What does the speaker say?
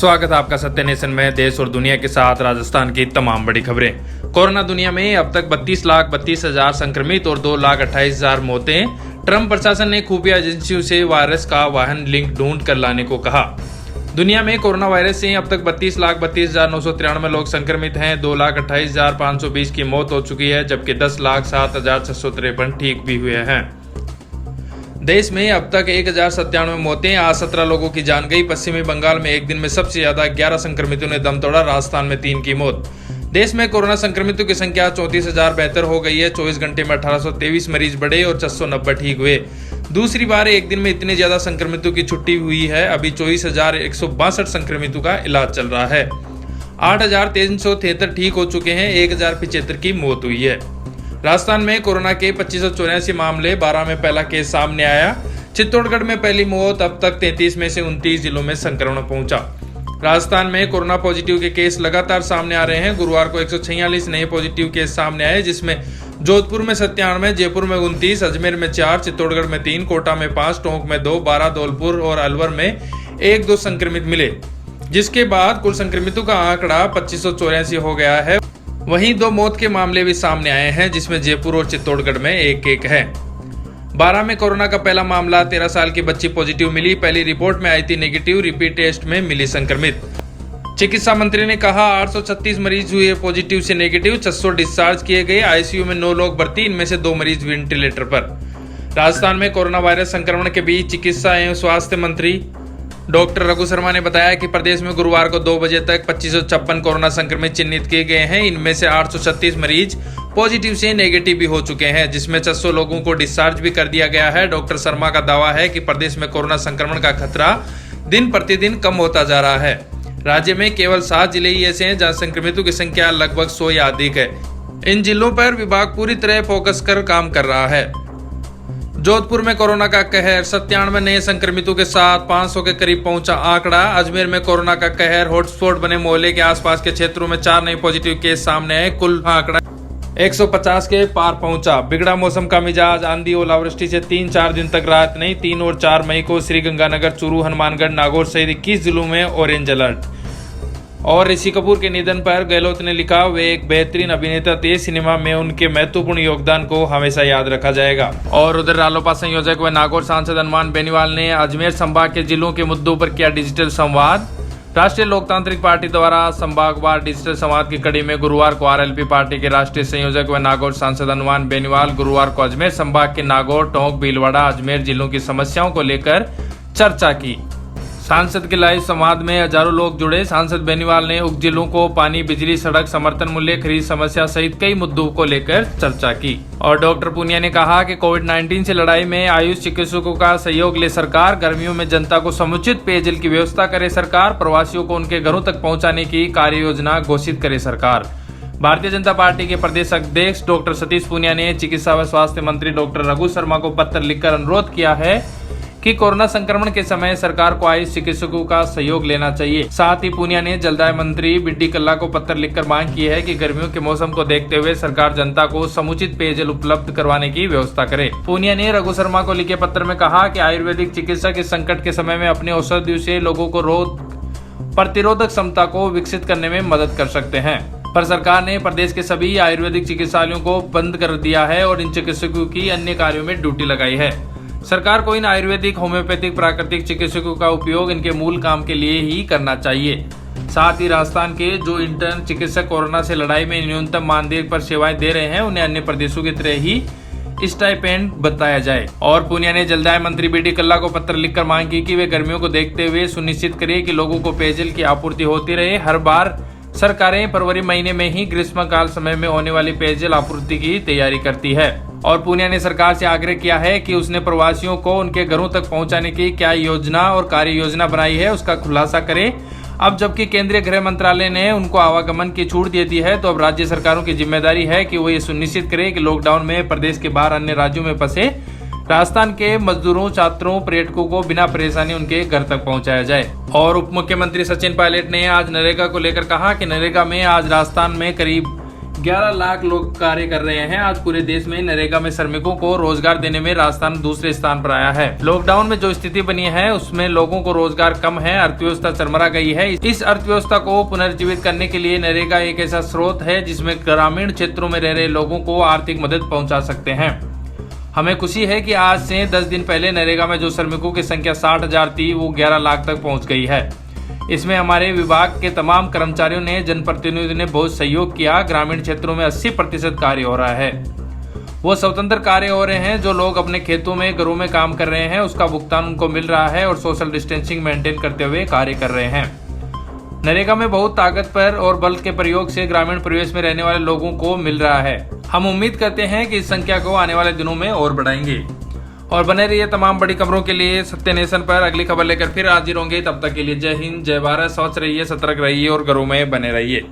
स्वागत है आपका सत्य नेशन में। देश और दुनिया के साथ राजस्थान की तमाम बड़ी खबरें। कोरोना दुनिया में अब तक 32,32,000 संक्रमित और 2,28,000 मौतें। ट्रंप प्रशासन ने खुफिया एजेंसियों से वायरस का वाहन लिंक ढूंढ कर लाने को कहा। दुनिया में कोरोना वायरस से अब तक 32,32,993 लोग संक्रमित हैं। 2,28,520 की मौत हो चुकी है, जबकि 10,07,653 ठीक भी हुए हैं। देश में अब तक 1,097 मौतें, आज 17 लोगों की जान गई। पश्चिमी बंगाल में एक दिन में सबसे ज्यादा 11 संक्रमितों ने दम तोड़ा, राजस्थान में 3 की मौत। देश में कोरोना संक्रमितों की संख्या 34,072 हो गई है। 24 घंटे में 1823 मरीज बढ़े और 690 ठीक हुए। दूसरी बार एक दिन में इतनी ज्यादा संक्रमितों की छुट्टी हुई है। अभी 24,162 संक्रमितों का इलाज चल रहा है। 8,373 ठीक हो चुके हैं। 1,075 की मौत हुई है। राजस्थान में कोरोना के 2584 मामले, 12 में पहला केस सामने आया। चित्तौड़गढ़ में पहली मौत। अब तक 33 में से 29 जिलों में संक्रमण पहुंचा। राजस्थान में कोरोना पॉजिटिव के केस लगातार सामने आ रहे हैं। गुरुवार को 146 नए पॉजिटिव केस सामने आए, जिसमें जोधपुर में 97, जयपुर में 29, अजमेर में 4, चित्तौड़गढ़ में 3, कोटा में 5, टोंक में 2, बारा, धौलपुर और अलवर में 1-2 संक्रमित मिले, जिसके बाद कुल संक्रमितों का आंकड़ा 2584 हो गया है। वहीं 2 मौत के मामले भी सामने आए हैं, जिसमें जयपुर और चित्तौड़गढ़ में एक है। 12 में कोरोना का पहला मामला, 13 साल की बच्ची पॉजिटिव मिली। पहली रिपोर्ट में आई थी नेगेटिव, रिपीट टेस्ट में मिली संक्रमित। चिकित्सा मंत्री ने कहा 836 मरीज हुए पॉजिटिव से नेगेटिव, 600 डिस्चार्ज किए गए। आईसीयू में 9 लोग भर्ती, इनमें से 2 मरीज वेंटिलेटर पर। राजस्थान में कोरोना वायरस संक्रमण के बीच चिकित्सा एवं स्वास्थ्य मंत्री डॉक्टर रघु शर्मा ने बताया कि प्रदेश में गुरुवार को 2 बजे तक 2556 कोरोना संक्रमित चिन्हित किए गए हैं। इनमें से 836 मरीज पॉजिटिव से नेगेटिव भी हो चुके हैं, जिसमें 600 लोगों को डिस्चार्ज भी कर दिया गया है। डॉक्टर शर्मा का दावा है कि प्रदेश में कोरोना संक्रमण का खतरा दिन प्रतिदिन कम होता जा रहा है। राज्य में केवल 7 जिले ही ऐसे हैं जहां संक्रमितों की संख्या लगभग 100 या अधिक है। इन जिलों पर विभाग पूरी तरह फोकस कर काम कर रहा है। जोधपुर में कोरोना का कहर, 97 नए संक्रमितों के साथ 500 के करीब पहुंचा आंकड़ा। अजमेर में कोरोना का कहर, हॉटस्पॉट बने मोहल्ले के आसपास के क्षेत्रों में 4 नए पॉजिटिव केस सामने आए। कुल आंकड़ा 150 के पार पहुंचा। बिगड़ा मौसम का मिजाज, आंधी ओलावृष्टि से 3-4 दिन तक राहत नहीं। 3 और 4 मई को श्रीगंगानगर, चूरू, हनुमानगढ़, नागौर सहित 21 जिलों में ऑरेंज अलर्ट। और ऋषि कपूर के निधन पर गहलोत ने लिखा, वे एक बेहतरीन अभिनेता थे। सिनेमा में उनके महत्वपूर्ण योगदान को हमेशा याद रखा जाएगा। और उधर रालोपा संयोजक व नागौर सांसद हनुमान बेनीवाल ने अजमेर संभाग के जिलों के मुद्दों पर किया डिजिटल संवाद। राष्ट्रीय लोकतांत्रिक पार्टी द्वारा संभागवार डिजिटल संवाद की कड़ी में गुरुवार को आरएलपी पार्टी के राष्ट्रीय संयोजक व नागौर सांसद हनुमान बेनीवाल गुरुवार को अजमेर संभाग के नागौर, टोंक, भीलवाड़ा, अजमेर जिलों की समस्याओं को लेकर चर्चा की। सांसद के लाइव संवाद में हजारों लोग जुड़े। सांसद बेनीवाल ने उप जिलों को पानी, बिजली, सड़क, समर्थन मूल्य, खरीद समस्या सहित कई मुद्दों को लेकर चर्चा की। और डॉक्टर पूनिया ने कहा कि कोविड-19 से लड़ाई में आयुष चिकित्सकों का सहयोग ले सरकार। गर्मियों में जनता को समुचित पेयजल की व्यवस्था करे सरकार। प्रवासियों को उनके घरों तक पहुंचाने की कार्य योजना घोषित करे सरकार। भारतीय जनता पार्टी के प्रदेश अध्यक्ष डॉक्टर सतीश पूनिया ने चिकित्सा व स्वास्थ्य मंत्री डॉक्टर रघु शर्मा को पत्र लिखकर अनुरोध किया है कि कोरोना संक्रमण के समय सरकार को आयुष चिकित्सकों का सहयोग लेना चाहिए। साथ ही पूनिया ने जलदाय मंत्री बीडी कल्ला को पत्र लिखकर मांग की है कि गर्मियों के मौसम को देखते हुए सरकार जनता को समुचित पेयजल उपलब्ध करवाने की व्यवस्था करे। पूनिया ने रघु शर्मा को लिखे पत्र में कहा कि आयुर्वेदिक चिकित्सक इस संकट के समय में अपने औषधियों से लोगों को रोग प्रतिरोधक क्षमता को विकसित करने में मदद कर सकते हैं। पर सरकार ने प्रदेश के सभी आयुर्वेदिक चिकित्सालयों को बंद कर दिया है और इन चिकित्सकों की अन्य कार्यों में ड्यूटी लगाई है। सरकार को इन आयुर्वेदिक, होम्योपैथिक, प्राकृतिक चिकित्सकों का उपयोग इनके मूल काम के लिए ही करना चाहिए। साथ ही राजस्थान के जो इंटर्न चिकित्सक कोरोना से लड़ाई में न्यूनतम मानदेय पर सेवाएं दे रहे हैं, उन्हें अन्य प्रदेशों की तरह ही स्टाइपेंड बताया जाए। और पूनिया ने जलदाय मंत्री बीडी कल्ला को पत्र लिखकर मांग की कि वे गर्मियों को देखते हुए सुनिश्चित करें कि लोगों को पेयजल की आपूर्ति होती रहे। हर बार सरकारें फरवरी महीने में ही ग्रीष्मकाल समय में होने वाली पेयजल आपूर्ति की तैयारी करती है। और पूनिया ने सरकार से आग्रह किया है कि उसने प्रवासियों को उनके घरों तक पहुंचाने की क्या योजना और कार्य योजना बनाई है, उसका खुलासा करे। अब जबकि केंद्रीय गृह मंत्रालय ने उनको आवागमन की छूट दे दी है, तो अब राज्य सरकारों की जिम्मेदारी है कि वो ये सुनिश्चित करे कि लॉकडाउन में प्रदेश के बाहर अन्य राज्यों में फंसे राजस्थान के मजदूरों, छात्रों, पर्यटकों को बिना परेशानी उनके घर तक पहुंचाया जाए। और उप मुख्यमंत्री सचिन पायलट ने आज नरेगा को लेकर कहा कि नरेगा में आज राजस्थान में करीब 11 लाख लोग कार्य कर रहे हैं। आज पूरे देश में नरेगा में श्रमिकों को रोजगार देने में राजस्थान दूसरे स्थान पर आया है। लॉकडाउन में जो स्थिति बनी है उसमें लोगों को रोजगार कम है, अर्थव्यवस्था चरमरा गई है। इस अर्थव्यवस्था को पुनर्जीवित करने के लिए नरेगा एक ऐसा स्रोत है जिसमें ग्रामीण क्षेत्रों में रह रहे लोगों को आर्थिक मदद पहुंचा सकते हैं। हमें खुशी है कि आज से 10 दिन पहले नरेगा में जो श्रमिकों की संख्या 60,000 थी वो 11 लाख तक पहुंच गई है। इसमें हमारे विभाग के तमाम कर्मचारियों ने, जनप्रतिनिधियों ने बहुत सहयोग किया। ग्रामीण क्षेत्रों में 80% कार्य हो रहा है। वो स्वतंत्र कार्य हो रहे हैं। जो लोग अपने खेतों में, घरों में काम कर रहे हैं उसका भुगतान उनको मिल रहा है और सोशल डिस्टेंसिंग मेंटेन करते हुए कार्य कर रहे हैं। नरेगा में बहुत ताकत पर और बल के प्रयोग से ग्रामीण परिवेश में रहने वाले लोगों को मिल रहा है। हम उम्मीद करते हैं कि इस संख्या को आने वाले दिनों में और बढ़ाएंगे। और बने रहिए तमाम बड़ी खबरों के लिए सत्य नेशन पर। अगली खबर लेकर फिर हाजिर होंगे। तब तक के लिए जय हिंद, जय भारत। स्वस्थ रहिए, सतर्क रहिए और घरों में बने रहिए।